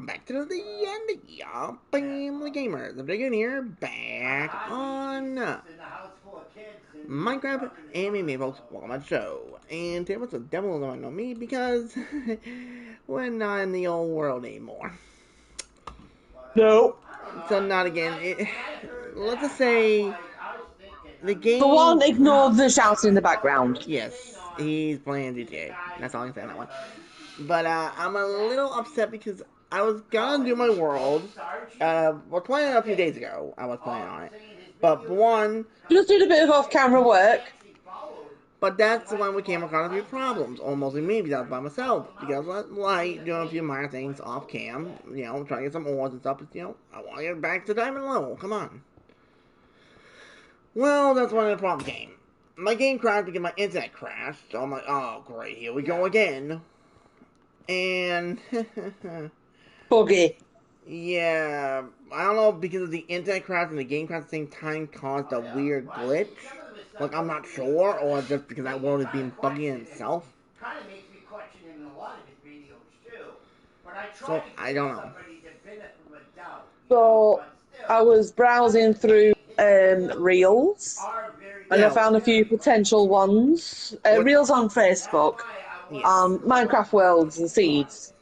welcome back to the end, y'all, family gamers. I'm Dragon here, back on Minecraft AnimeMania, folks. Welcome to the show. And today, what's the devil don't know me because we're not in the old world anymore. No. So not again. Let's just say the game. For one, ignore the shouting in the background. Yes, he's playing GTA. That's all I can say on that one. But I'm a little upset because I was gonna do my world. We're playing it a few days ago. I was playing on it. But one, Just did a bit of off-camera work. but that's when we came across a few problems. Almost immediately because I was by myself. Because I like doing a few minor things off cam. You know, trying to get some ores and stuff. But, you know, I want to get back to diamond level. Come on. Well, that's when the problem came. My game crashed because my internet crashed. So I'm like, oh, great. Here we go again. And Buggy. yeah, I don't know, because of the internet crash and the game crash at the same time caused a weird glitch. Like, I'm not sure, or just because that world is being buggy in itself. So, I don't know. So, I was browsing through Reels, and Yeah. I found a few potential ones. Reels on Facebook, Yes. Minecraft Worlds and Seeds,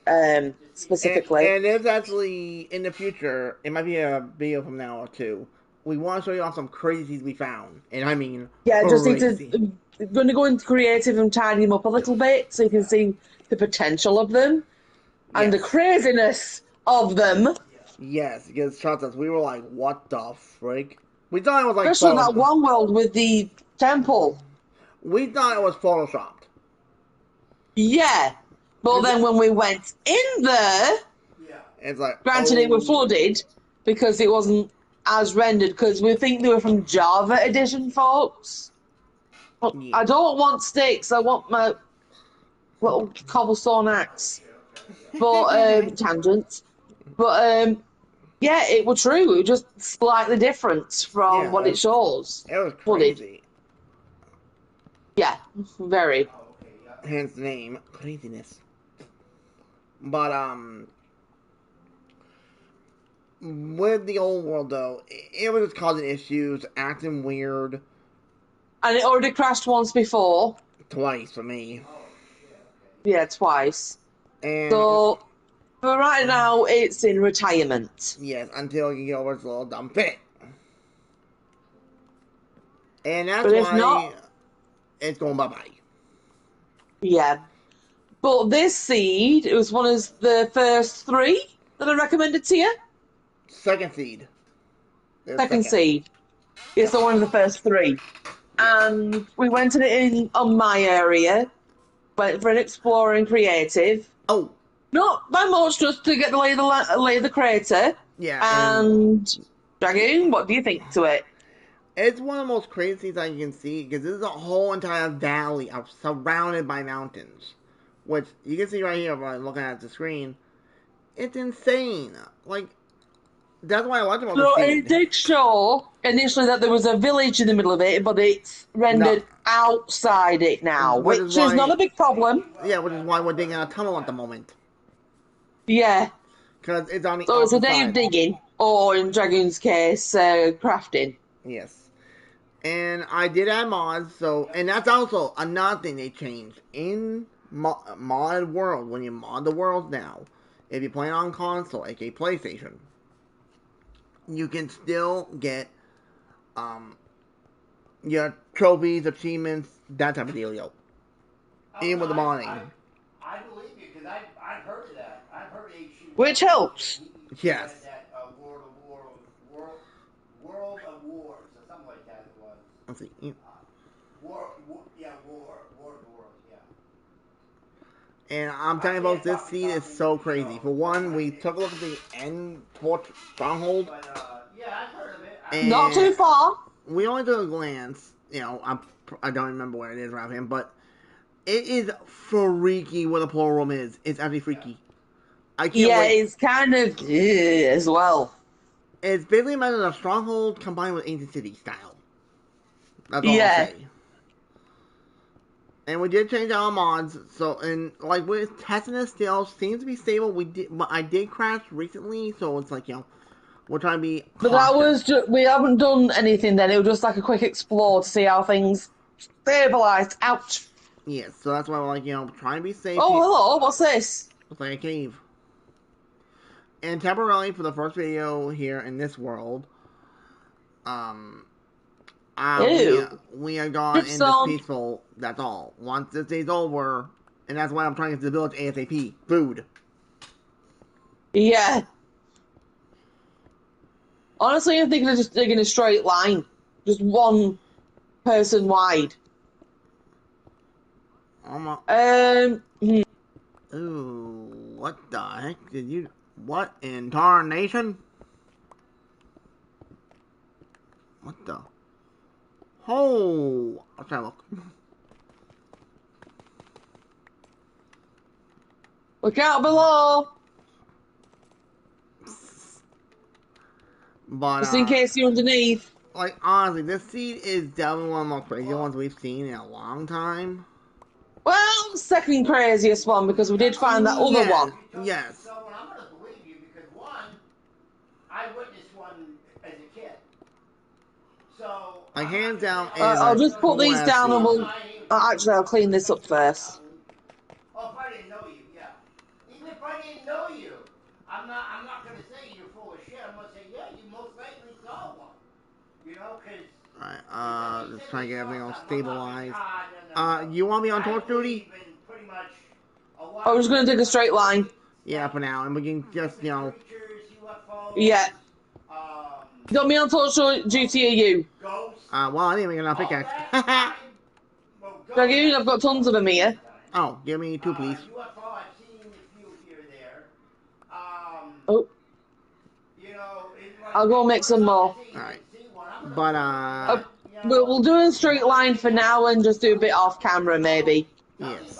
specifically. And there's actually, in the future, it might be a video from now or two, we want to show you all some crazies we found. And I mean, Yeah, just need crazy. to going to go into creative and tidy them up a little bit so you can see the potential of them and the Yes. craziness of them. Yes, because trust us, we were like, what the frick? We thought it was like Especially that Photoshop. one world with the temple. We thought it was Photoshopped. Yeah. But then when we went in there, It's like, granted it was flooded because it wasn't as rendered, because we think they were from Java Edition, folks. yeah. I don't want sticks, I want my little cobblestone axe. But, tangent. But, yeah, it was true. It was just slightly different from Yeah, what it shows. It was Flooded. crazy. Yeah, very. Hence the name, craziness. But, with the old world, though, it was just causing issues, acting weird. And it already crashed once before. Twice for me. Yeah, twice. And, So, for right now, it's in retirement. yes, until you get over its little dumb fit. And that's But if why not, it's going bye-bye. yeah. But this seed, it was one of the first three that I recommended to you. Second seed. Second seed. It's one of the first three. And we went on my area, went for an exploring creative. Oh. Not by much, just to get the lay of the crater. Yeah. And Dragoon, what do you think to it? It's one of the most crazy things I can see, because this is a whole entire valley surrounded by mountains. Which, you can see right here by looking at the screen. It's insane. Like, that's why I liked about So the it did show initially that there was a village in the middle of it, but it's rendered outside it now, which is not a big problem. Yeah, which is why we're digging a tunnel at the moment. Yeah. Because it's on the So it's a day side. of digging, or in Dragoon's case, crafting. Yes. And I did add mods, so, and that's also another thing they changed in mod world. When you mod the world now, if you're playing on console, aka PlayStation, you can still get your trophies, achievements, that type of dealio. Even with the modding. I believe you, because I've heard of that. I've heard HU. Which helps. Yes. World of Wars, or something like that it was. Let's see. War of Worlds, yeah. And I'm telling you about this seed is so crazy. For one, we took a look at the end fort stronghold. But, yeah, I've heard of it. And Not too far. We only took a glance. You know, I don't remember where it is around him, but it is freaky where the polar room is. It's actually freaky. I can't wait. It's kind of as well. It's basically imagine a stronghold combined with ancient city style. That's all I'll say. And we did change our mods, so and like we're testing it still, seems to be stable. But I did crash recently, so it's like we're trying to be But that was cautious. we haven't done anything then. It was just like a quick explore to see how things stabilised. Ouch. Yes, so that's why we're like trying to be safe Oh, here. hello. What's this? It's like a cave. And temporarily for the first video here in this world, um, Ew. we are gone Chips into on. peaceful. That's all. Once this day's over, and that's why I'm trying to get to the village ASAP. Food. Yeah. Honestly, I'm thinking of just digging a straight line, just one person wide. Oh my. Hmm. Ooh, what the heck did you? What in tarnation? What the? Oh, I'll try to look. Look out below, But just in case you're underneath. like honestly, this seed is definitely one of the most crazy ones we've seen in a long time. Well, second craziest one because we did find that other Yes, one. yes. So, and I'm going to believe you because one, I witnessed one as a kid. So, Like hands down is I'll a just put cool these ass down and seed. we'll. Actually, I'll clean this up first. Oh, if I didn't know you, yeah. Even if I didn't know you, I'm not going to say you're full of shit. I'm going to say, yeah, you most likely saw one. You know, because. Alright, just trying to get everything all stabilized. No. You want me on torch duty? Pretty much I was just gonna dig a straight line. Yeah, for now, and we can just Yeah. Got me on torch duty, are you? well, I didn't make enough pickaxe. Dragoon, I've got tons of them here. Oh, give me two, please. UFO, I've seen a few here or there. Oh. You know, I'll go make some more. Alright. But, We'll do a straight line for now and just do a bit off camera, maybe. yes.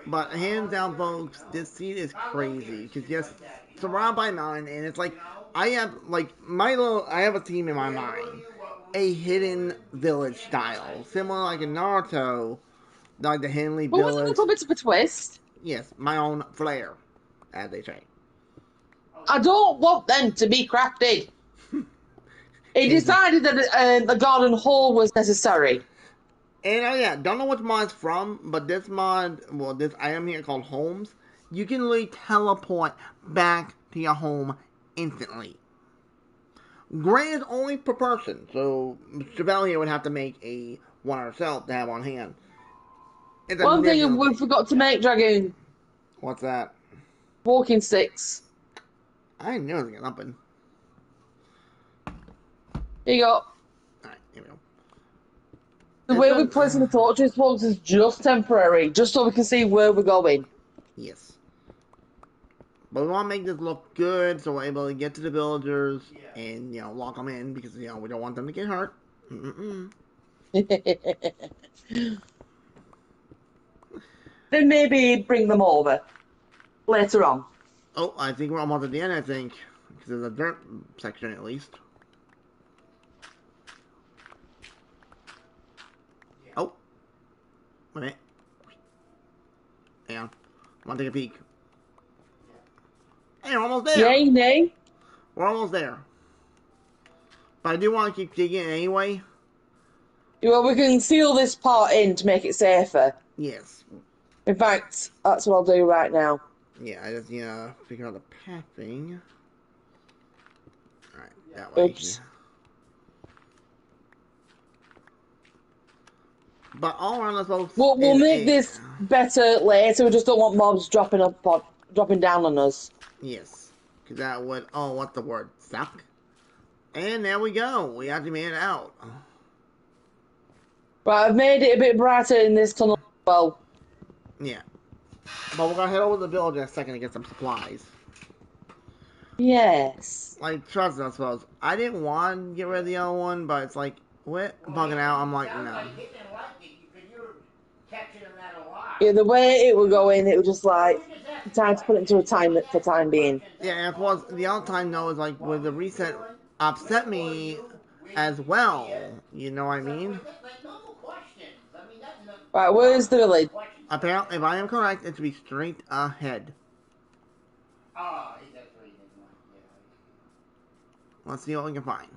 But hands down, folks, this scene is crazy. Cause just surrounded by mountain, and it's like I have like I have a team in my mind, a hidden village style, similar like in Naruto, like the Henley But with a Village. little bit of a twist. Yes, my own flair, as they say. I don't want them to be crafted. He decided that the garden hall was necessary. And oh yeah, don't know which mod's from, but this mod, well, this item here called Homes, you can literally teleport back to your home instantly. Granted, only per person, so Chevelle here would have to make a one herself to have on hand. It's One thing we forgot to make, Dragoon. What's that? Walking sticks. I knew it was gonna happen. Here you go. Alright, here we go. The way we're placing the torches, folks, is just temporary, just so we can see where we're going. Yes. But we want to make this look good, so we're able to get to the villagers and, lock them in, because, we don't want them to get hurt. Then maybe bring them over later on. Oh, I think we're almost at the end, I think. Because there's a dirt section, at least. Oh. Wait a minute. Hang on. I want to take a peek. Hey, we're almost there. Yay, nay. We're almost there. But I do want to keep digging anyway. Well, we can seal this part in to make it safer. Yes. In fact, that's what I'll do right now. Yeah, I just, figure out the pathing. Alright, that way. Oops. But all around us, folks. We'll make this better later. We just don't want mobs dropping down on us. Yes. Because that would, what's the word? Suck. And there we go. We actually made it out. Right, I've made it a bit brighter in this tunnel as well. Yeah. But we're going to head over to the village in a second to get some supplies. Yes. Like, trust us, folks. I didn't want to get rid of the other one, but it's like, what? Bugging out. I'm like, no. Yeah, the way it would go in, it was just like time to put it into a time for time being. Yeah, and of course, the other time, though, is like, with the reset upset me as well. You know what I mean? Right, where's the village? Apparently, if I am correct, it should be straight ahead. Oh, that's what he didn't want. Yeah. Let's see what we can find.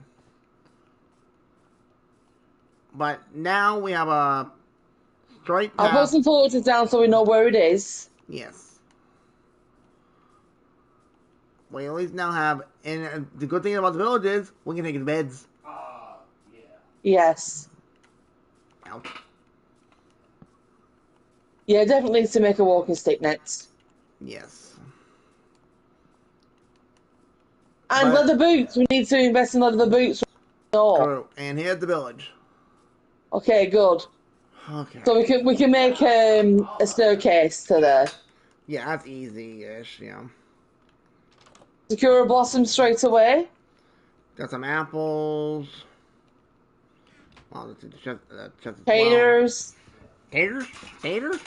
But now we have a straight I'll put path. some photos down so we know where it is. Yes. We at least now have, and the good thing about the village is we can take his beds. Yeah. Yes. Ouch. Yeah, definitely need to make a walking stick next. Yes. And But- leather boots. We need to invest in leather boots. No. True. And here's the village. Okay, good. Okay. So we can make a staircase to there. Yeah, that's easy-ish, yeah. Secure a blossom straight away. Got some apples. Oh, that's the chest as well. Taters. Taters? Taters?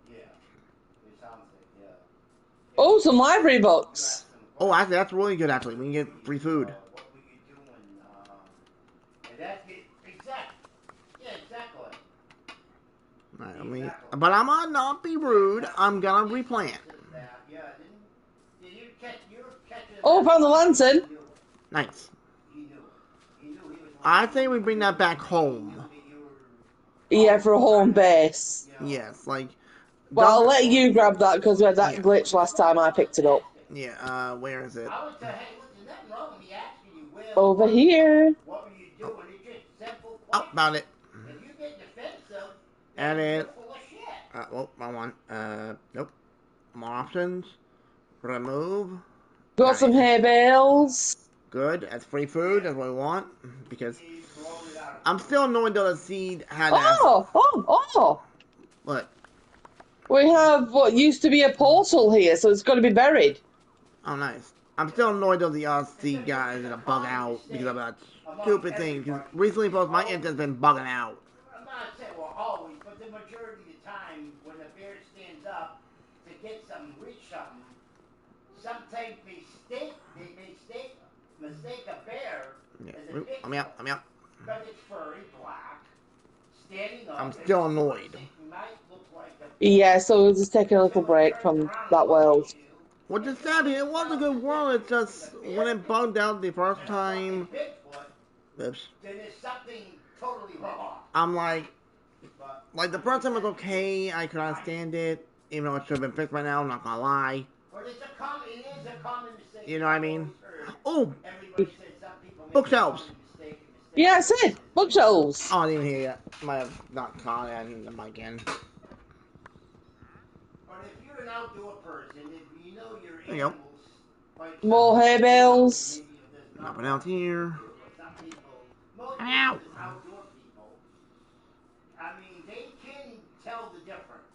Yeah. It sounds like, yeah. Oh, some library books. Oh, actually, that's really good, actually. We can get free food. What were you doing? And that's it. Exactly. Yeah, exactly. Alright, but I'm gonna not be rude. I'm gonna replant. Yeah, did you catch? You were catching. Oh, found the lantern. Nice. He knew it. He knew he was. I think we bring that back home. Yeah, for a home base. Yes, like... Well, I'll don't- let you grab that because we had that Yeah. glitch last time I picked it up. Yeah, where is it? I would say, hey, listen, nothing wrong with me asking you where. Over here. What were you doing? It's just simple Oh, questions. found it. If you get defensive, And then it... you're full of shit. Well, wrong one. Nope. More options. Remove. Got some hay bales. Good. That's free food. That's what we want. Because You blow it out. I'm still annoyed that the seed had that. Oh. Look. We have what used to be a portal here, so it's got to be buried. Oh, nice. I'm still annoyed that the seed guys that bug out because of that stupid thing. Because recently, both my internet's been bugging out. I'm not saying well always, but the majority of the time when a bear stands up to get something, reach something, sometimes mistake a bear Yeah. as a I'm out. I'm out. because it's furry, black, standing up. I'm still annoyed. It might look like a Yeah, so we'll just take a little break from that world. Well, just sad. It was a good world. It's just when it bugged out the first time. Bigfoot, Oops. then there's something totally wrong. I'm like But the first time was okay. I could understand it, even though it should have been fixed by now. I'm not gonna lie. it is a common mistake. You know what I mean? Oh, Everybody says some people make bookshelves. a common mistake. Yeah, I said bookshelves. Oh, I didn't even hear yet. Might have not caught it in the mic in. But if you're an outdoor person, if you know your There you go. animals, like More hay bales. maybe there's Nothing else here. some people, most Ow. people, is outdoor people. I mean, they can tell the difference.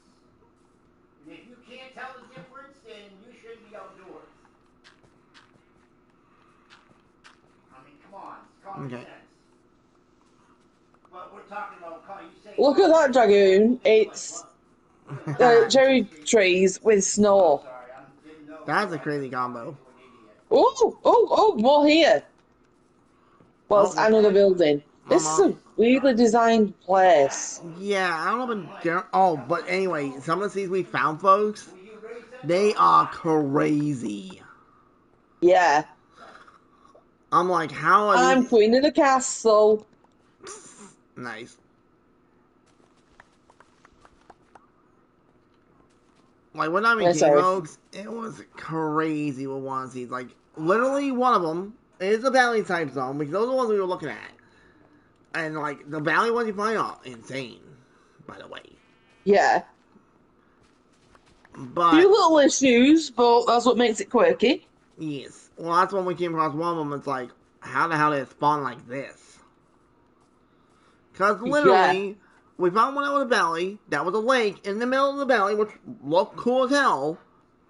And if you can't tell the difference, then you shouldn't be outdoors. I mean, come on, it's common Okay. sense. But we're talking about you say. Look at that dragoon. It's cherry trees with snow. Sorry, I didn't know. That's a crazy combo. Oh, more here. Well, it's Oh. another building. This is a weirdly designed place. Yeah, I don't know if oh, but anyway, some of the seeds we found, folks, they are crazy. Yeah. I'm like, how are I'm these... queen of the castle. Nice. Like, when I mean, Yeah, sorry. folks, it was crazy with one of these. Like, literally one of them is a valley type zone, because those are the ones we were looking at. And, like, the valley ones you find are insane, by the way. Yeah. But, Few little issues, but that's what makes it quirky. yes. Well, that's when we came across one of them. It's like, how the hell did it spawn like this? Because literally, we found one out of the valley. That was a lake in the middle of the valley, which looked cool as hell.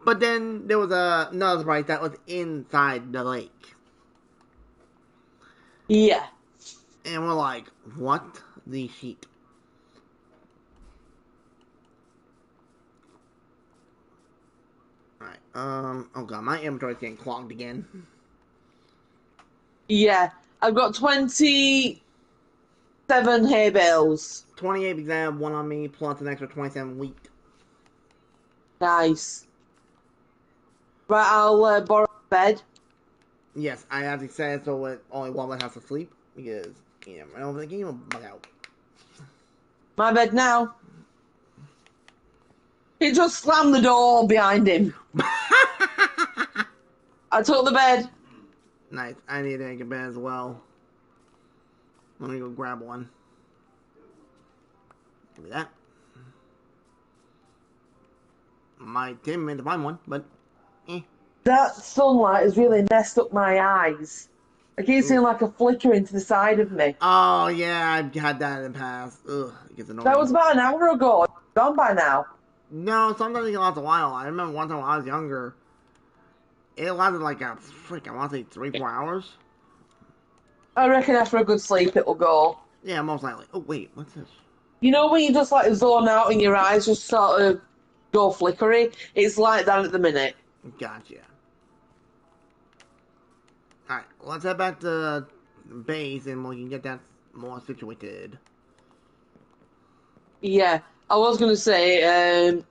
But then there was another sprite that was inside the lake. Yeah. And we're like, what the shit? Alright, oh god, my inventory's getting clogged again. Yeah. I've got 27 27 hay bales. 28 because I have one on me, plus an extra 27 wheat. Nice. Right, I'll borrow a bed. Yes, I actually said so that only one of us has to sleep, because, you know, I don't think he will bug out. My bed now. He just slammed the door behind him. I took the bed. Nice, I need to make a bed as well. Let me go grab one. Give me that. Might take a minute to find one, but That sunlight has really messed up my eyes. I keep seeing like a flicker into the side of me. Oh yeah, I've had that in the past. Ugh, it gets annoying. That was about an hour ago. It's gone by now. No, sometimes it can last a while. I remember one time when I was younger, it lasted like I want to say 3-4 hours. I reckon after a good sleep it'll go. Yeah, most likely. Oh wait, what's this? You know when you just like zone out and your eyes just sort of go flickery? It's like that at the minute. Gotcha. Alright, let's head back to base and we can get that more situated. Yeah, I was going to say,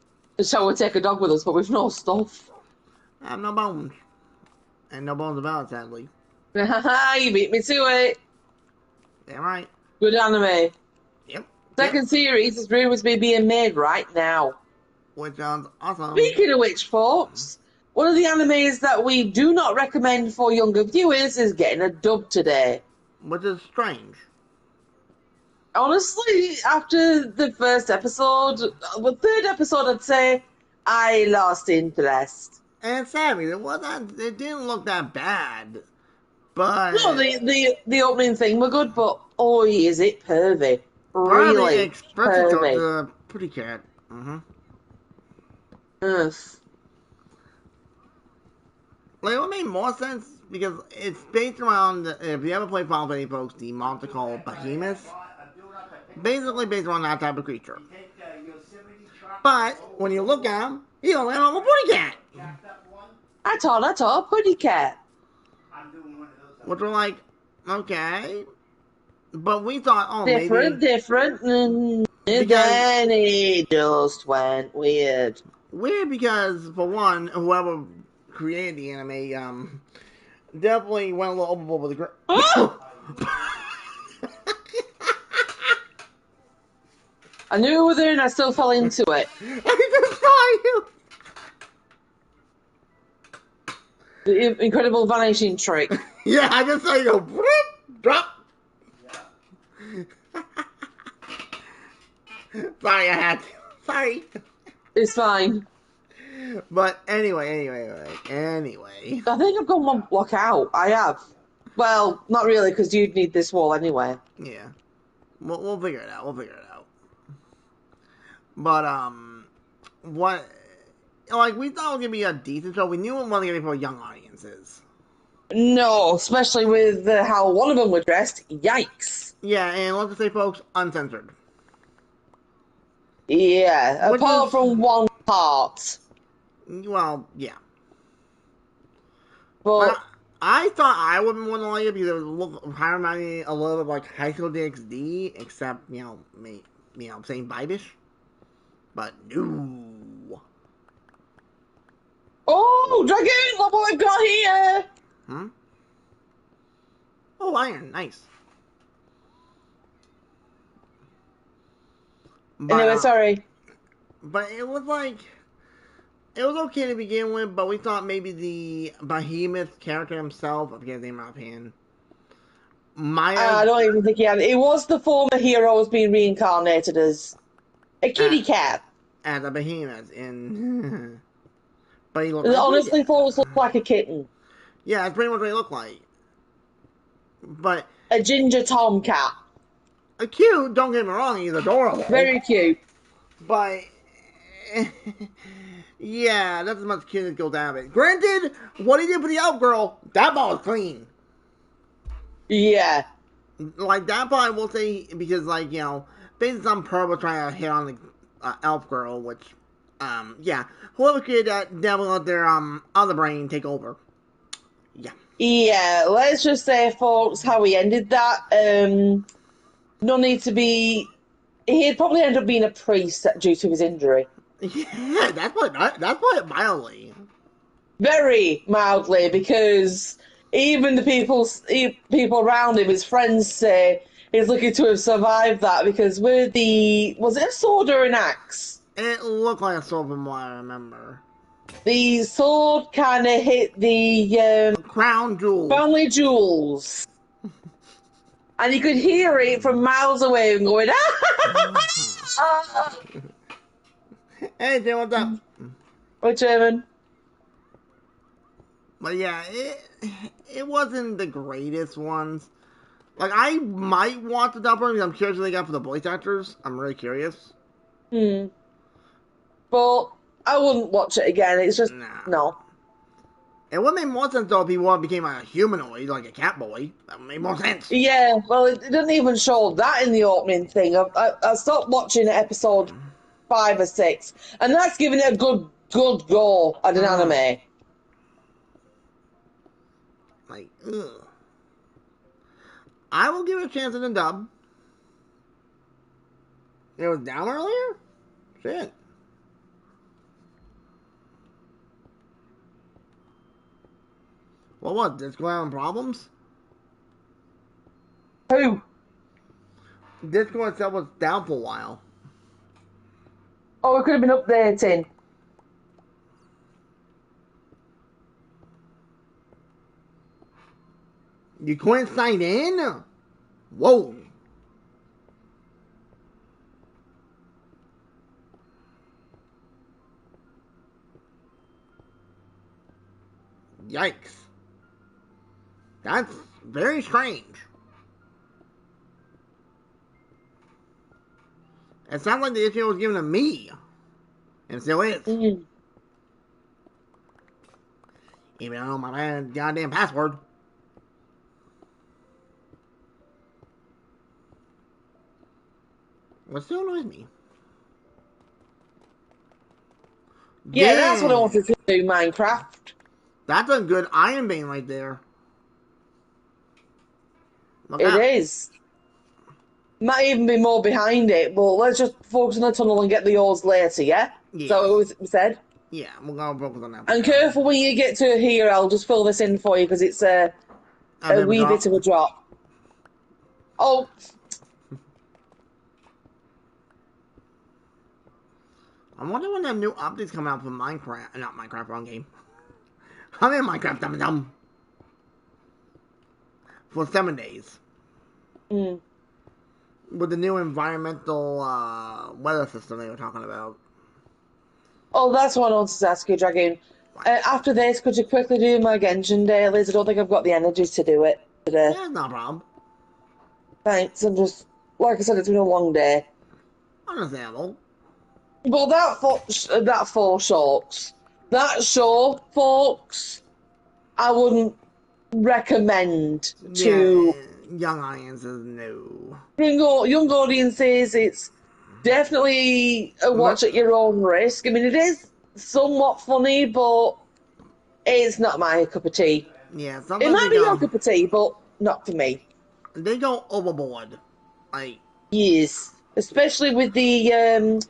shall we take a dog with us, but we've no stuff. I have no bones. And no bones about it, sadly. You beat me to it. Damn right. Good anime. Yep. Second series is rumours to be being made right now. Which sounds awesome. Speaking of which, folks, one of the animes that we do not recommend for younger viewers is getting a dub today. Which is strange. Honestly, after the first episode, the third episode, I'd say, I lost interest. And sadly, it didn't look that bad. But No, the opening thing were good, but oh, is it pervy? Really expressive pervy. the pretty cat. Yes. Like, it would make more sense because it's based around, if you ever play Final Fantasy, folks, the monster called Behemoth. Basically based around that type of creature. But when you look at him, he only has a pretty cat. I thought, pretty cat. Which we're like, okay. But we thought, oh, Different, and then it just went weird. Weird because, for one, whoever created the anime, definitely went a little overboard with the I knew it was there and I still fell into it. I just saw you! The incredible vanishing trick. Yeah, I just saw you go, drop! Sorry, I had to. Sorry. It's fine. But anyway. I think I've got one block out. I have. Well, not really, because you'd need this wall anyway. Yeah. We'll figure it out. But, what... Like, we thought it was going to be a decent show. We knew it wasn't going to be for young audiences. No, especially with how one of them was dressed. Yikes. Yeah, and let's just say, folks, uncensored. Yeah, apart from one part. Well, yeah. But I thought I wouldn't want to like it because it would look reminded me a little bit like High School DxD, except, saying vibe-ish. But no. oh, dragon! Look what I've got here! Oh, iron, nice. But, anyway, sorry. But it was like... It was okay to begin with, but we thought maybe the Behemoth character himself, I forget his name offhand, I don't even think he had... It was the former hero was being reincarnated as a kitty cat. As a Behemoth, and... but he looked It like honestly thought it looked like a kitten. Yeah, that's pretty much what he looked like. But... A ginger tomcat. Cute, don't get me wrong, he's adorable. Very cute. But... yeah, that's as much cute as goes out of it. Granted, what he did for the elf girl, that ball is clean. Yeah. Like, that part I will say, because, like, based on Purple trying to hit on the elf girl, which, yeah. Whoever created that, definitely let their, other brain take over. Yeah. Yeah, let's just say, folks, how we ended that. no need to be. He'd probably end up being a priest due to his injury. Yeah, that's what it mildly. Very mildly, because even the people around him, his friends, say he's lucky to have survived that because with the was it a sword or an axe? It looked like a sword from what I remember. The sword kind of hit the Crown jewels. family jewels, and you could hear it from miles away and going, ah! Hey, Jim, what's up? Or German. But yeah, it wasn't the greatest ones. Like, I might watch the dub version because I'm curious what they got for the voice actors. I'm really curious. But I wouldn't watch it again. It's just, no. It would make more sense, though, if he became a humanoid, like a cat boy. That would make more sense. Yeah, well, it didn't even show that in the opening thing. I stopped watching episode 5 or 6, and that's giving it a good go at an anime. Like, ugh. I will give it a chance in the dub. It was down earlier? Shit. What, Disco having problems? Who? Disco itself was down for a while. Oh, it could have been updating. You couldn't sign in? Whoa. Yikes. That's very strange. It sounds like the issue was given to me. And still is. Even though I don't know my goddamn password. What still annoys me? Yeah, that's what I wanted to do, Minecraft. That's a good iron vein right there. It is. Might even be more behind it, but let's just focus on the tunnel and get the ores later, yeah? Yeah. So it was said? Yeah, we're going to focus on that. And careful when you get to here, I'll just fill this in for you because it's a wee bit of a drop. Oh. I wonder when that new updates come out for Minecraft. Not Minecraft, wrong game. I'm in Minecraft, dumb. For 7 days. With the new environmental weather system they were talking about. Oh, that's what I wanted to ask you, Dragoon. After this, could you quickly do my Genshin dailies? I don't think I've got the energy to do it today. Yeah, no problem. Thanks, I'm just, like I said, it's been a long day. Understandable. Well, that four shorts. That show, folks, I wouldn't recommend to young audiences. No. Young audiences, it's definitely a watch at your own risk. I mean, it is somewhat funny, but it's not my cup of tea. Yeah, it might be your cup of tea, but not for me. They go overboard. Like, yes, especially with the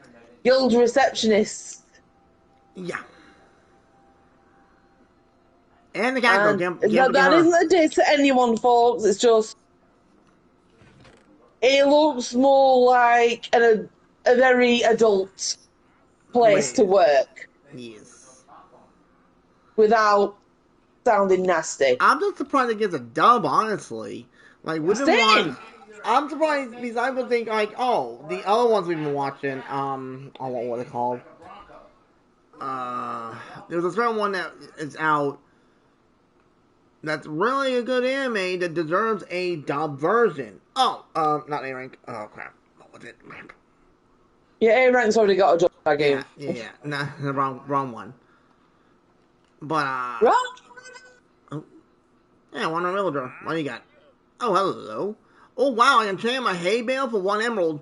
guild receptionists. Yeah. And the cat girl. That isn't a diss to anyone, folks. It's just it looks more like a very adult place to work. Yes. Without sounding nasty. I'm just surprised it gets a dub, honestly. Like, we've been watching. I'm surprised because I would think, like, oh, the other ones we've been watching, what were they called? There's a certain one that is out that's really a good anime that deserves a dub version. Oh, not A-Rank. Oh, crap. What was it? Crap. Yeah, A-Rank's already got a dub game. Yeah. Nah, the wrong one. But, Wrong? Oh. Yeah, one on Villager. What do you got? Oh, hello. Oh, wow, I can trade my hay bale for 1 emerald.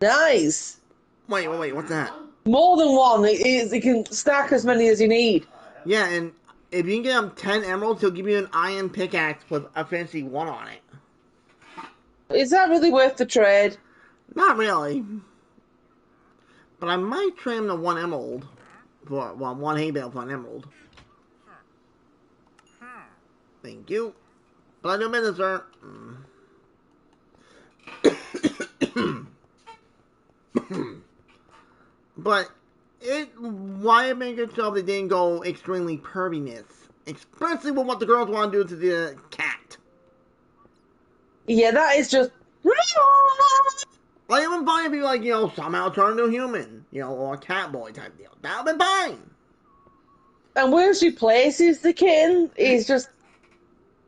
Nice. Wait, what's that? More than one. It can stack as many as you need. Yeah, and if you can get him 10 emeralds, he'll give you an iron pickaxe with a fancy 1 on it. Is that really worth the trade? Not really. But I might trade him to one emerald. For, well, one hay bale for an emerald. Thank you. But I do business, sir. But why it make it so they didn't go extremely perviness, especially with what the girls want to do to the cat. Yeah, that is just. Like, it would fine if you, like, somehow turn into a human, or a cat boy type deal. That would been fine. And where she places the kitten is just.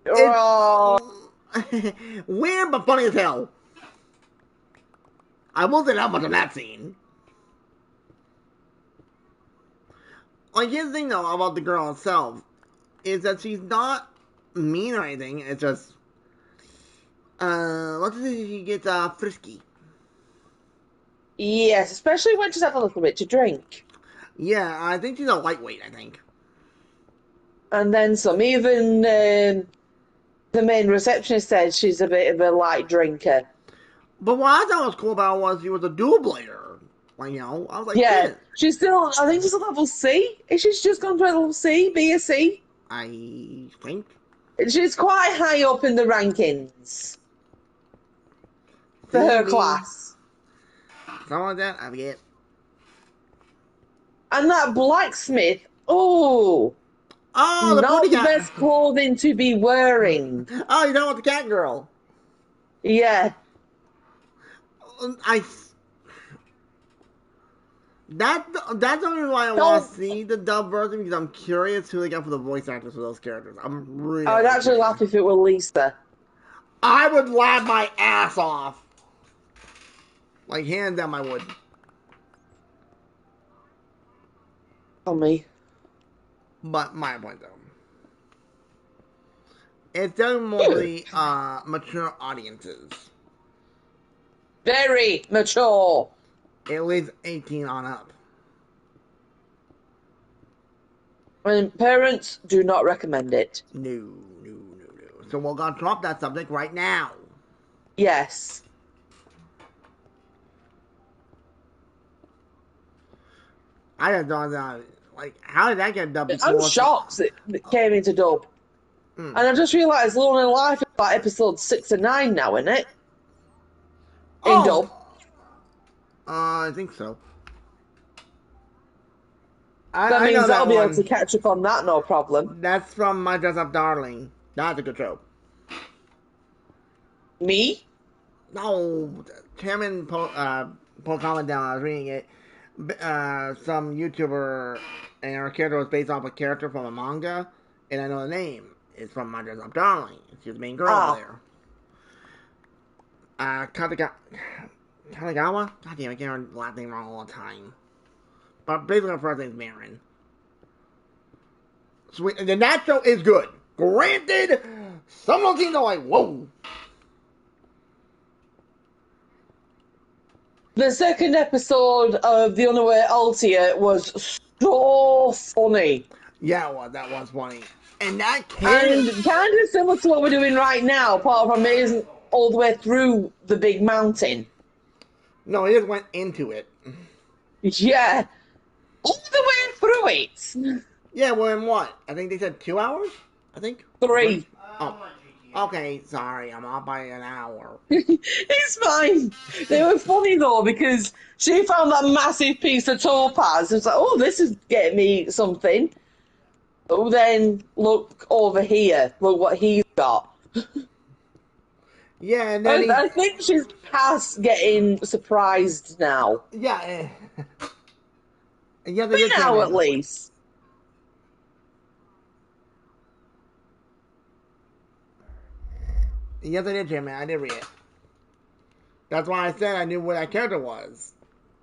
It's Oh. weird but funny as hell. I won't say that much on that scene. Like, here's the thing, though, about the girl herself, is that she's not mean or anything. It's just, let's say she gets, frisky. Yes, especially when she's had a little bit to drink. Yeah, I think she's a lightweight, I think. And then some. Even the main receptionist said she's a bit of a light drinker. But what I thought was cool about her was she was a dual blader. Like, I was like, Yeah, shit. she's still, I think she's a level C. Is she's just gone to a level C, B or C? I think. She's quite high up in the rankings for her class. Something like that, I forget. And that blacksmith, oh, Oh, the not booty the cat. best clothing to be wearing. Oh, you know what, the cat girl. Yeah. That's the only reason why I want to see the dub version, because I'm curious who they got for the voice actors for those characters. I'm really. I would actually laugh if it were Lisa. I would laugh my ass off. Like, hands down, I would. On me. But my point, though, it's definitely mostly mature audiences. Very mature. At least 18 on up. And parents do not recommend it. No. So we're gonna drop that subject right now. Yes. I just don't know, like, how did that get dubbed before? I'm shocked it came into dub. And I just realised Lorna Life is like episode 6 and 9 now, isn't it? In dub. I think so. That I means know I'll be one. able to catch up on that, no problem. That's from My Dress Up Darling. That's a good show. Me? No, Cameron put a comment down. I was reading it. Some YouTuber, and her character was based off a character from a manga, and I know the name. It's from My Dress Up Darling. She's the main girl there. Kanagawa? God damn, I get her last name wrong all the time. But basically, her first name's Marin. Sweet. And that show is good. Granted, some of those scenes are like, whoa. The second episode of The Unaware Altia was so funny. Yeah, it was. That was funny. And that And kind of similar to what we're doing right now, apart from it isn't all the way through the big mountain. No, he just went into it. Yeah. All the way through it. Yeah, well, in what? I think they said 2 hours? I think? 3. Oh. Okay, sorry, I'm off by an hour. It's fine. They were funny though because she found that massive piece of topaz. It's like, oh, this is getting me something. Oh, then look over here. Look what he's got. Yeah, and then I think she's past getting surprised now. Yeah. Yeah, For now, at least. Yes, I did, Jimmy. I did read it. That's why I said I knew what that character was.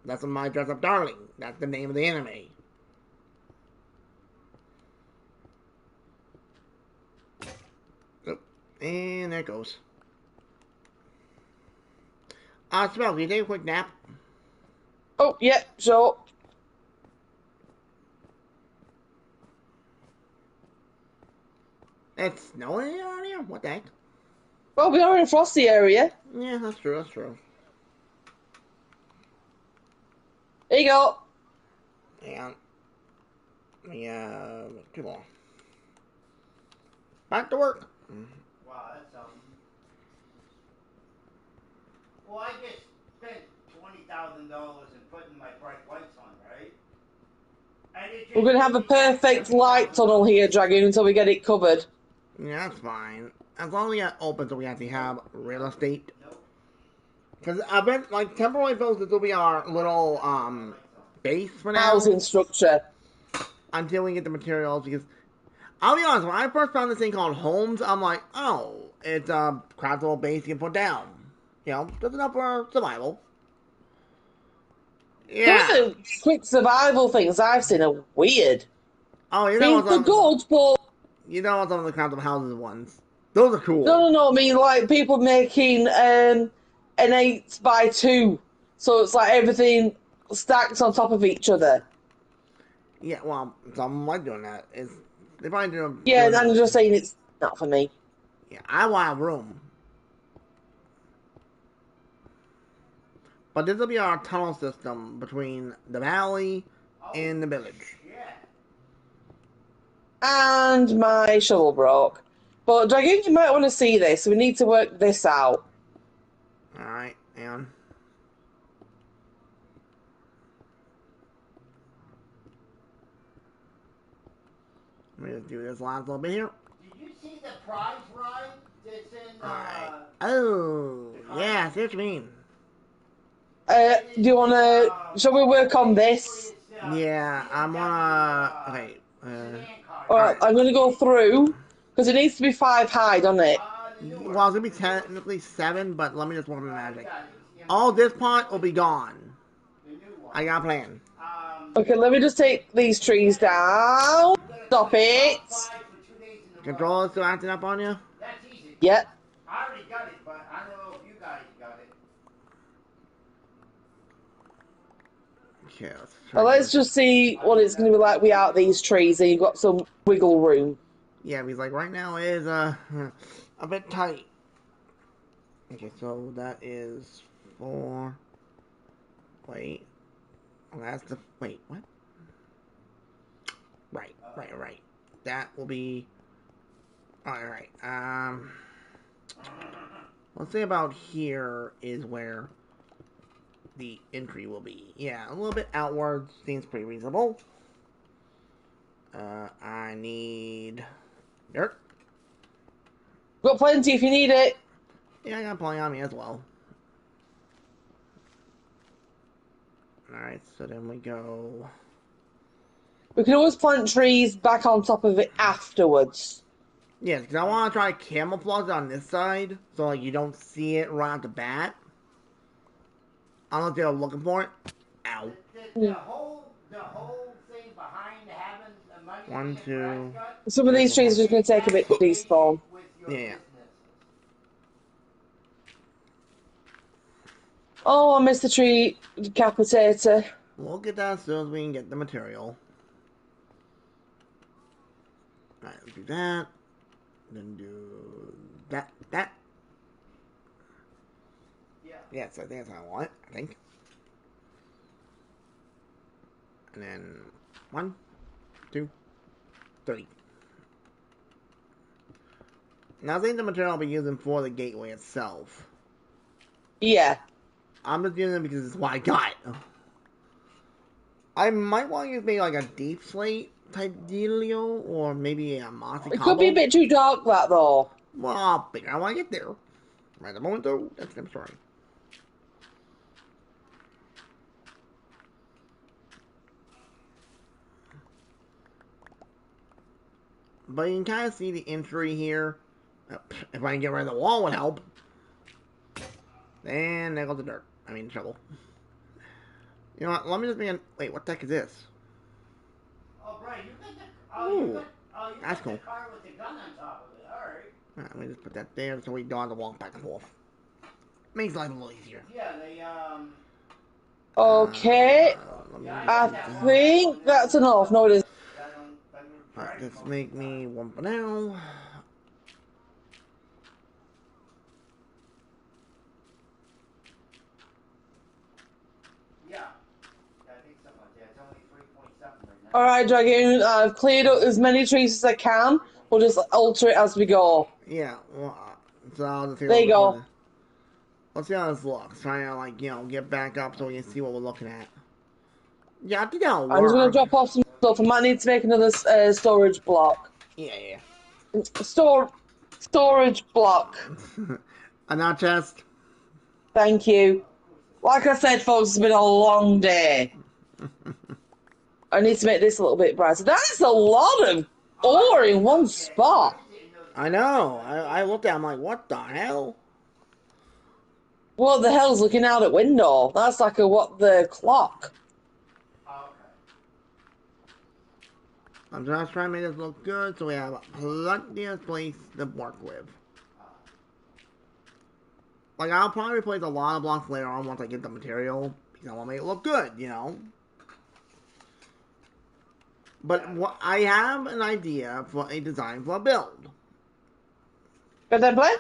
That's My Dress Up Darling. That's the name of the anime. Oh, and there it goes. Smell, can you take a quick nap? Oh, yeah, sure. It's snowing around here? What the heck? Well, we are in a frosty area. Yeah, that's true. That's true. There you go. And too long. Back to work. Wow, that's something. Well, I just spent $20,000 in putting my bright lights on, right? And it We're just going to gave have a me back perfect light tunnel $70,000. here, Dragoon, until we get it covered. Yeah, that's fine. As long as we got open, so we actually have real estate. Nope. Because I've been like temporary builds. This will be our little base for now Housing structure. until we get the materials. Because I'll be honest, when I first found this thing called homes, I'm like, oh, it's a craftable base you can put down. You know, just enough for survival. Some Yeah. of the quick survival things I've seen are weird. Oh, I mean, they're good, but you know some of the craftable houses ones. Those are cool. no. I mean, like people making an 8x2, so it's like everything stacked on top of each other. Yeah, well, some like doing that. They probably do. Yeah, Doing and I'm that. just saying it's not for me. Yeah, I want room. But this will be our tunnel system between the valley and the village. Yeah. And my shovel broke. But Dragoon, you might want to see this. We need to work this out. Alright, and let me just do this last little bit here. Did you see the prize ride that's in Alright. Oh, yeah, I see what you mean. Do you want to... Shall we work on this? Yeah, I'm gonna... Okay. Alright, I'm going to go through, because it needs to be 5 high, doesn't it? Well, it's gonna be technically 7, but let me just work on the magic. All this part will be gone. I got a plan. Okay, let me just take these trees down. Stop it. Controller still acting up on you? That's easy. Yep. I already got it, but I don't know if you guys got it. Okay, Well, let's just see what it's going to be like without these trees, and you've got some wiggle room. Yeah, because like right now is a bit tight. Okay, so that is 4. Wait. Oh, that's the... Wait, what? Right. That will be... Alright, let's say about here is where the entry will be. Yeah, a little bit outwards seems pretty reasonable. I need dirt. Got plenty if you need it. Yeah, I got plenty on me as well. Alright, so then we go... We can always plant trees back on top of it afterwards. Yes, because I want to try camouflage on this side, so like you don't see it right off the bat. I don't know if they're looking for it. Ow. The whole thing behind having the money 1, 2. Some of these trees are just going to take a bit to despawn. Yeah. Oh, I missed the tree decapitator. We'll get that as soon as we can get the material. Alright, let's do that. Then do that. Yeah. Yes, I think that's what I want. I think. And then 1, 2, 3. Now, I think the material I'll be using for the gateway itself. Yeah. I'm just using it because it's what I got. I might want to use maybe like a deep slate type dealio, or maybe a mossy It cobble. could be a bit too dark, that, though. Well, I'll figure out when I get there. Right at the moment, though, that's the story. But you can kind of see the entry here. If I can get rid of the wall, would help. And there goes the dirt. I mean, shovel. You know what? Let me just make a... Wait, what the heck is this? Oh, Brian, you got the... That's cool. The car with the gun on top of it. All right. Alright, let me just put that there so we don't have to walk back and forth. Makes life a little easier. Yeah, they, Okay. Let me I think that's enough. No, it isn't. Alright, let's make me one for now. Alright, Dragoon, I've cleared up as many trees as I can. We'll just alter it as we go. Yeah, well, so I'll just take a There little you bit go. further. Let's see how this looks. Trying to, like, get back up so we can see what we're looking at. Yeah, I think that'll I'm just going to work. drop off some stuff. I might need to make another storage block. Yeah. Storage block. A nut chest. Thank you. Like I said, folks, it's been a long day. I need to make this a little bit brighter. That's a lot of ore in one spot. I know. I looked at it, I'm like, what the hell? What the hell's looking out at window? That's like the clock. I'm just trying to make this look good so we have plenty of space to work with. Like, I'll probably replace a lot of blocks later on once I get the material, because I want to make it look good, you know? But I have an idea for a design for a build. Got that play?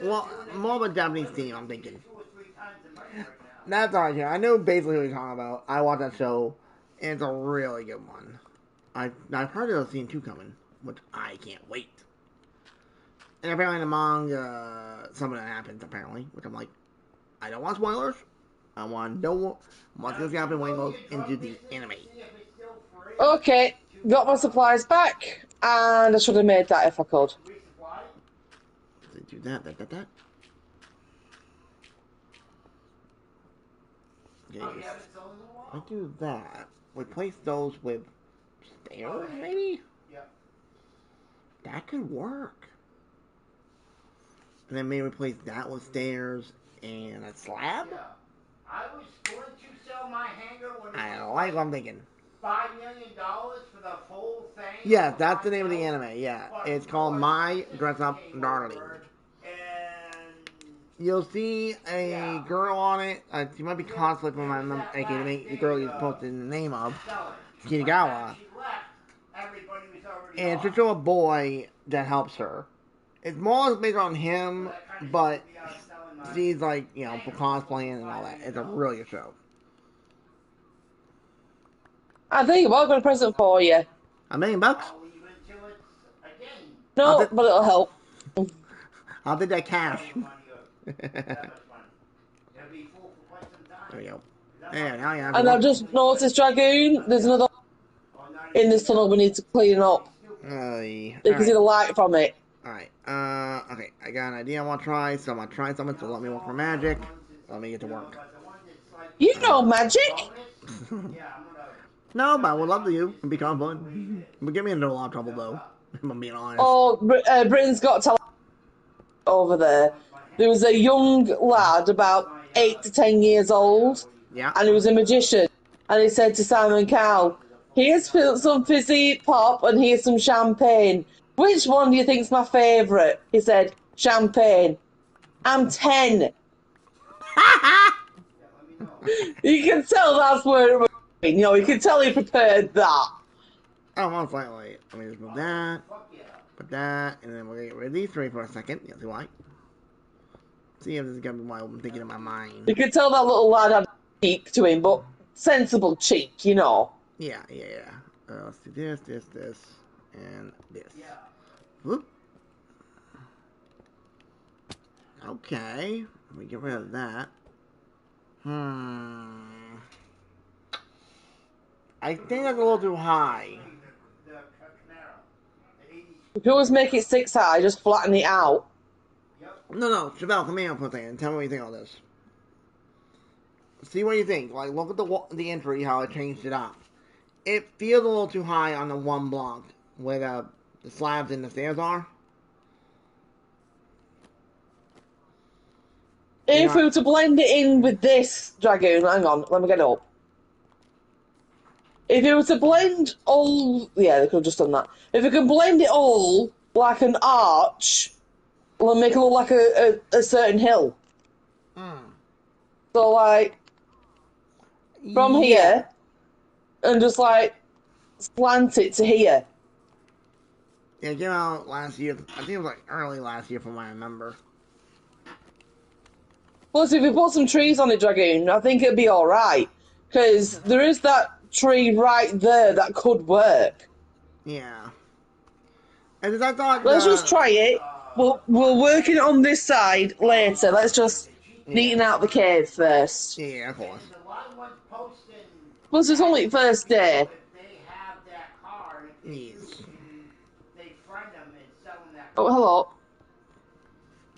Well, more of a Japanese theme, I'm thinking. That's all right here. I know basically what you're talking about. I watched that show, and it's a really good one. I've heard of scene 2 coming, which I can't wait. And apparently in the manga, something that happens, apparently, which I'm like, I don't want spoilers. I want to know what's going to happen when it goes into the anime. Okay, got my supplies back, and I should have made that if I could. Do that. Okay, I do that. Replace those with stairs, maybe? That could work. And then maybe replace that with stairs and a slab? I was going to sell my hangar when I like what I'm thinking. $5 million for the whole thing. Yeah, that's the name of the anime. Yeah, it's called My Dress Up Darling. You'll see a girl on it. She might be cosplay from my the girl you posted the name of, Kinigawa. And it's just a boy that helps her. It's more or less based on him, but she's like, for cosplaying and all that. It's a really good show. I think I've got a present for you. $1 million bucks? No, but it'll help. I'll take that cash. There we go. And I've just noticed, Dragoon, there's another in this tunnel we need to clean up. You can see the light from it. Alright, okay, I got an idea I want to try, so I'm going to try something, so let me work for magic. Let me get to work. You know magic! No, but I would love to you. It'd be kind of fun. But get me into a lot of trouble, though, if I'm being honest. Oh, Britain's Got Talent over there. There was a young lad, about 8 to 10 years old, and he was a magician. And he said to Simon Cowell, here's some fizzy pop and here's some champagne. Which one do you think's my favourite? He said, champagne. I'm 10. You can tell that's where it was going. You can tell he prepared that. Oh, most likely. Let me just move that, put that, and then we're going to get rid of these three for a second. You'll see why. See if this is going to be what I'm thinking in my mind. You could tell that little lad had a cheek to him, but sensible cheek, Yeah. Let's do this, and this. Whoop. Okay. Let me get rid of that. I think that's a little too high. If you always make it 6 high, just flatten it out. No, Chevelle, come here for a second and tell me what you think of this. See what you think. Like, look at the entry, how I changed it up. It feels a little too high on the one block where the slabs and the stairs are. If we were to blend it in with this, Dragoon, hang on, let me get it up. If you were to blend all... Yeah, they could have just done that. If we can blend it all like an arch, we'll make it look like a certain hill. So, like, from here, and just, like, slant it to here. Yeah, it came out last year. I think it was, like, early last year from what I remember. Plus, if we put some trees on it, Dragoon, I think it'd be alright. Because there is that tree right there that could work. Yeah. And I thought Let's just try it. We'll work it on this side later. Let's just yeah. neaten out the cave first. Yeah, of course. And a lot of ones posting Plus, it's only first day. if they have that car and if they Yes. use, can they friend them and sell them that Oh, car? hello.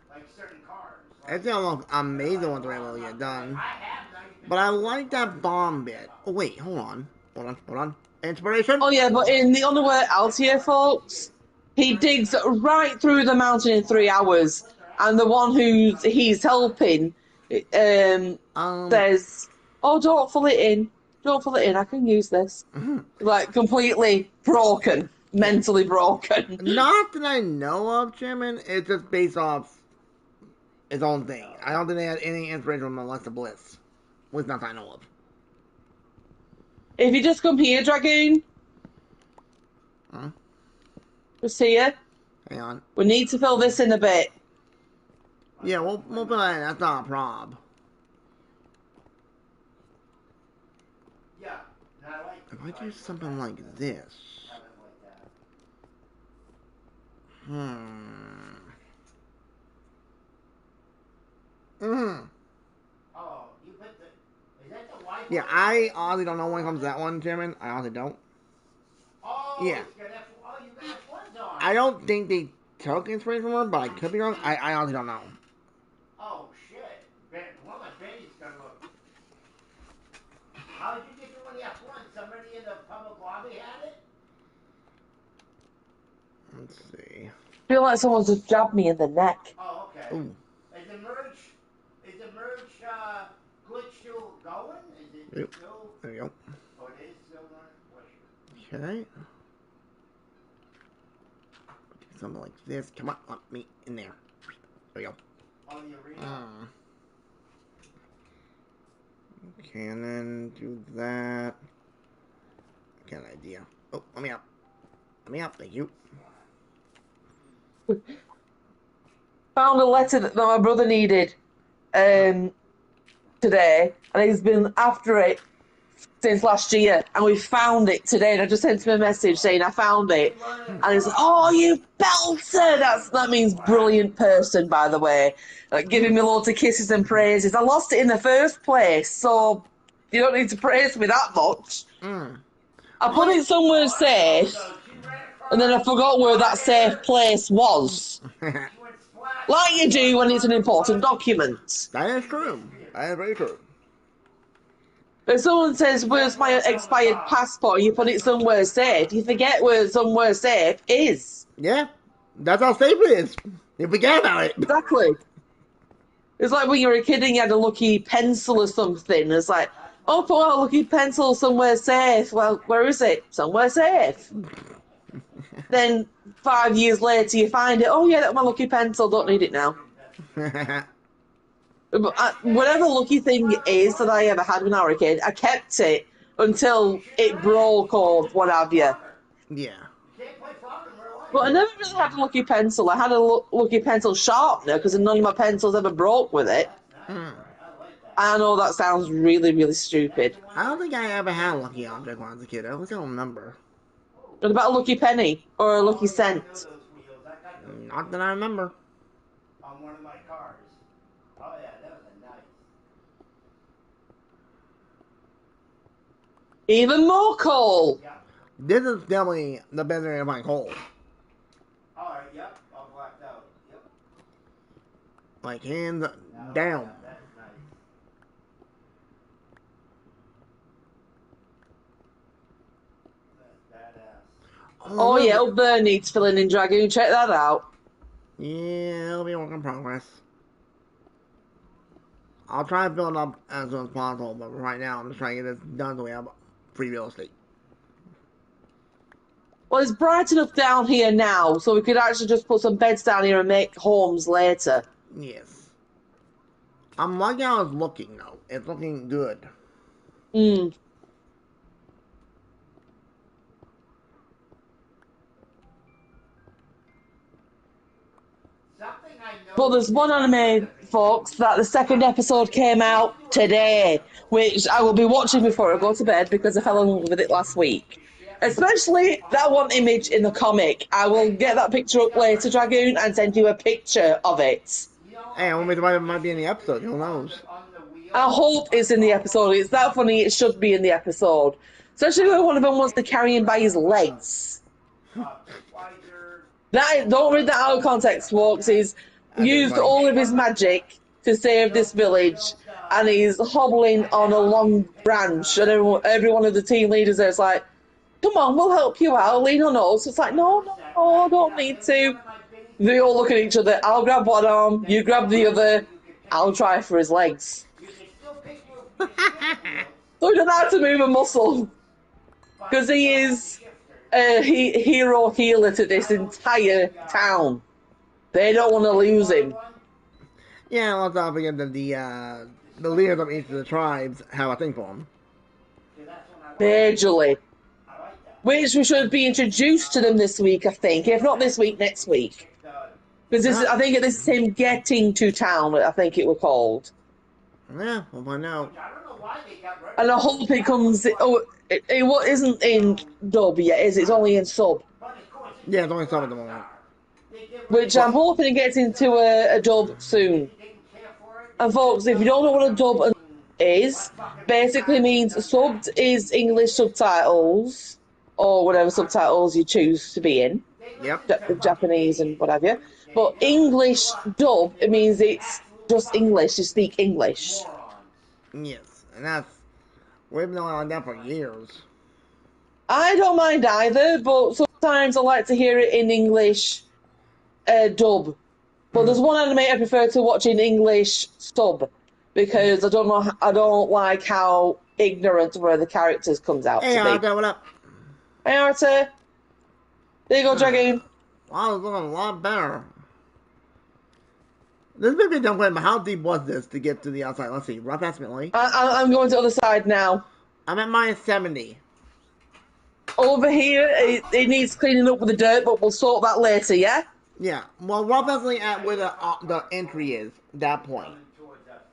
Like certain cars. It's almost amazing what they're able to get done. I have 90%. But I like that bomb bit. Oh, wait, hold on. Hold on. Inspiration? Oh, yeah, but in the underwear out here, folks, he digs right through the mountain in 3 hours. And the one who he's helping says, oh, don't fill it in. Don't fill it in. I can use this. Like, completely broken. Mentally broken. Not that I know of, Chairman. It's just based off its own thing. I don't think they had any inspiration from Alexa Bliss. At least not that I know of. If you just come here, Dragoon. Huh? Just here. Hang on. We need to fill this in a bit. Yeah, we'll put that in. That's not a prob. Yeah. And I like If I do something like this. have it like that. Oh, you put the. Is that the white Yeah, one? I honestly don't know when it comes to that one, Chairman. I honestly don't. Oh, Yeah. it's got F, oh, you got F1s on. I don't think they took inspiration from her, but I could be wrong. I honestly don't know. Oh, shit. One of my Benny's gonna look. How did you get your one F1? Somebody in the public lobby had it? Let's see. I feel like someone's just jabbed me in the neck. Oh, okay. Ooh. Is the merge glitch still going? Is it Yep. still? There you go. Oh, it is still running? Okay. Do something like this. Come on, let me in there. There we go. On the arena? Okay, and then do that. Got an idea. Oh, let me up. Let me up, thank you. Found a letter that my brother needed today, and he's been after it since last year, and we found it today, and I just sent him a message saying I found it, and he's like, oh, you belter! That means brilliant person, by the way. Like, giving me loads of kisses and praises. I lost it in the first place, so you don't need to praise me that much. I put it somewhere safe, and then I forgot where that safe place was. Like you do when it's an important document. That is true. That is very true. If someone says, where's my expired passport, you put it somewhere safe, you forget where somewhere safe is. Yeah, that's how safe it is. You forget about it. Exactly. It's like when you were a kid and you had a lucky pencil or something. It's like, oh, put a lucky pencil somewhere safe. Well, where is it? Somewhere safe. Then 5 years later you find it, oh yeah, that's my lucky pencil, don't need it now. Whatever lucky thing it is that I ever had when I was a kid, I kept it until it broke or what have you. Yeah. But I never really had a lucky pencil. I had a lucky pencil sharpener because none of my pencils ever broke with it. I know that sounds really, really stupid. I don't think I ever had a lucky object when I was a kid. I don't remember. What about a lucky penny or a lucky cent? Not that I remember. On one of my cars. Oh yeah, that was a nice. Even more coal. Yeah. This is definitely the best area of my coal. Alright, yep, all blacked out. Yep. Like, hands down. That's nice. That's badass. Oh yeah, up there needs filling in, Dragoon. Check that out. Yeah, it'll be a work in progress. I'll try to build up as soon as possible, but right now I'm just trying to get this done so we have free real estate. Well, it's bright enough down here now, so we could actually just put some beds down here and make homes later. Yes. I'm liking how it's looking, though. It's looking good. But there's one anime folks, that the second episode came out today, which I will be watching before I go to bed because I fell in love with it last week. Especially that one image in the comic. I will get that picture up later, Dragoon, and send you a picture of it. Hey, I wonder if it might be in the episode. Who knows? I hope it's in the episode. It's that funny, it should be in the episode. Especially when one of them wants to carry him by his legs. Don't read that out of context, folks. He's used all of his magic to save this village, and he's hobbling on a long branch, and every one of the team leaders there is like, come on, we'll help you out, lean on us. It's like, no, I don't need to. They all look at each other. I'll grab one arm, you grab the other, I'll try for his legs. So he doesn't have to move a muscle, because he is a hero healer to this entire town. They don't want to lose him. Yeah, let's not forget that the leaders of each of the tribes have a thing for him. Majorly. Which we should be introduced to them this week, I think. If not this week, next week. Because I think this is him getting to town, I think it was called. Yeah, we'll find out. And I hope it comes... Oh, it isn't in dub yet, is it? It's only in sub. Yeah, it's only some at the moment. Which I'm hoping it gets into a dub soon. And folks, if you don't know what a dub is, basically means subbed is English subtitles, or whatever subtitles you choose to be in. Yep. Japanese and what have you. But English dub, it means it's just English, you speak English. Yes, and we've been on that for years. I don't mind either, but sometimes I like to hear it in English dub. But there's one anime I prefer to watch in English sub, because I don't like how ignorant one of the characters comes out Hey, to be. Arthur, what up? Hey, Arthur. There you go, Dragoon. Wow, it's looking a lot better. This may be a dumb question, but how deep was this to get to the outside? Let's see, rough estimate. I'm going to the other side now. I'm at minus 70. Over here, it needs cleaning up with the dirt, but we'll sort that later, yeah? Yeah, well, rough estimate at where the entry is, that point.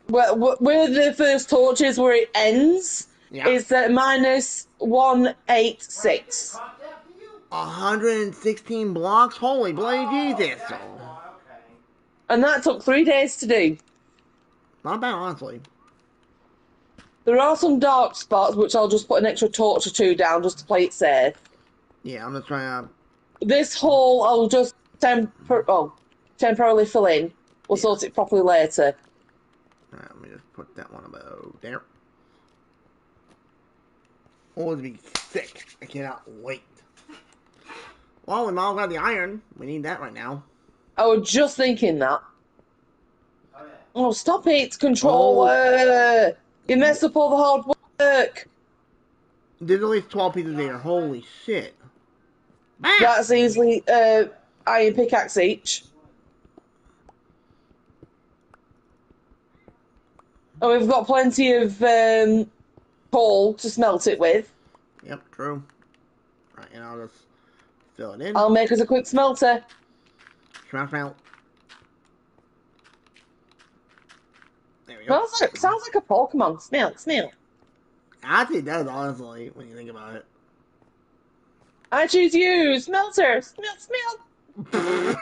Where the first torch is, where it ends, is at minus 186. 116 blocks? Holy bloody Jesus. And that took 3 days to do. Not bad, honestly. There are some dark spots, which I'll just put an extra torch or two down just to play it safe. Yeah, I'm just trying to... This hole, I'll just temporarily fill in. We'll sort it properly later. Alright, let me just put that one about there. Oh, it'd be sick. I cannot wait. Well, we might have got the iron. We need that right now. I was just thinking that. Oh, stop it, controller! You messed up all the hard work. There's at least 12 pieces there. Holy shit. Bam! That's easily iron pickaxe each. And we've got plenty of coal to smelt it with. Yep, true. Right, and I'll just fill it in. I'll make us a quick smelter. Smash out. There we go. Sounds like a Pokemon. Smell. Actually, it does, honestly, when you think about it. I choose you, smelter. Smell.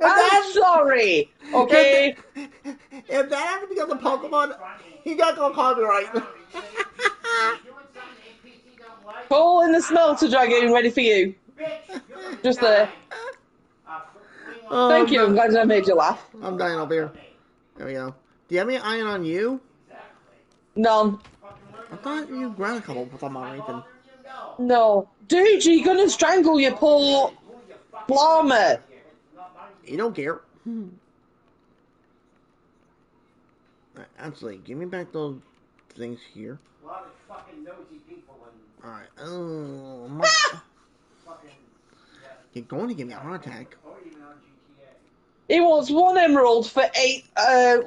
I'm sorry. Okay. If that ever becomes a Pokemon, he got to go copyright. Call in the smelter, Dragoon, ready for you. Just there. Thank you. I'm glad I made you laugh. I'm dying up here. There we go. Do you have any iron on you? None. I thought you grabbed a couple for some reason. No. Dude, you're gonna strangle your poor farmer. You don't care. Actually, give me back those things here. Alright. Oh, my... You're going to give me a heart attack. He wants 1 emerald for 8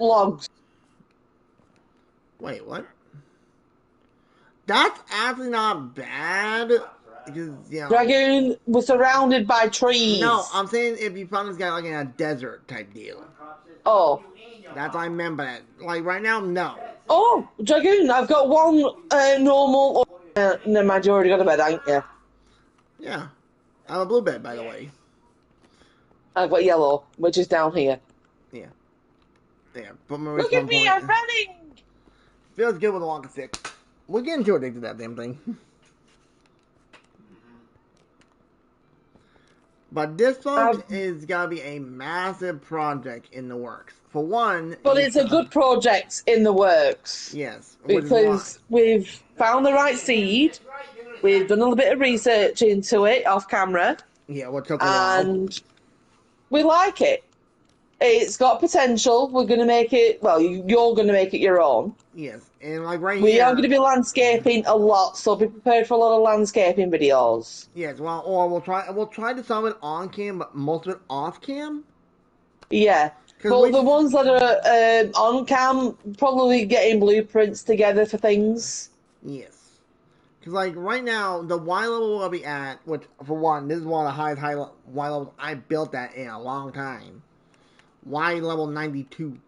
logs. Wait, what? That's actually not bad. because Dragoon was surrounded by trees. No, I'm saying if you found this guy like in a desert type deal. Oh. That's what I meant by that. Like right now, no. Oh, Dragoon, I've got one normal. Never mind, you already got a bed, ain't you? Yeah. I have a blue bed, by the way. I've got yellow, which is down here. Yeah. Yeah. But my Look at me, I'm running! Feels good with a walking stick. We're getting too addicted to that damn thing. But this, folks, is gotta be a massive project in the works. For one, but it's a good project in the works. Yes, because we've found the right seed. We've done a little bit of research into it off camera. Yeah, what took a while. And we like it. It's got potential. We're going to make it, well, you're going to make it your own. Yes, and like right we here. are going to be landscaping a lot, so be prepared for a lot of landscaping videos. Yes, well, or we'll try to some of it on cam, but most of it off cam. Yeah. But the ones that are on cam, probably getting blueprints together for things. Yes. Because, like, right now, the Y level we'll be at, which, for one, this is one of the highest Y levels I built that in a long time. Y level 92.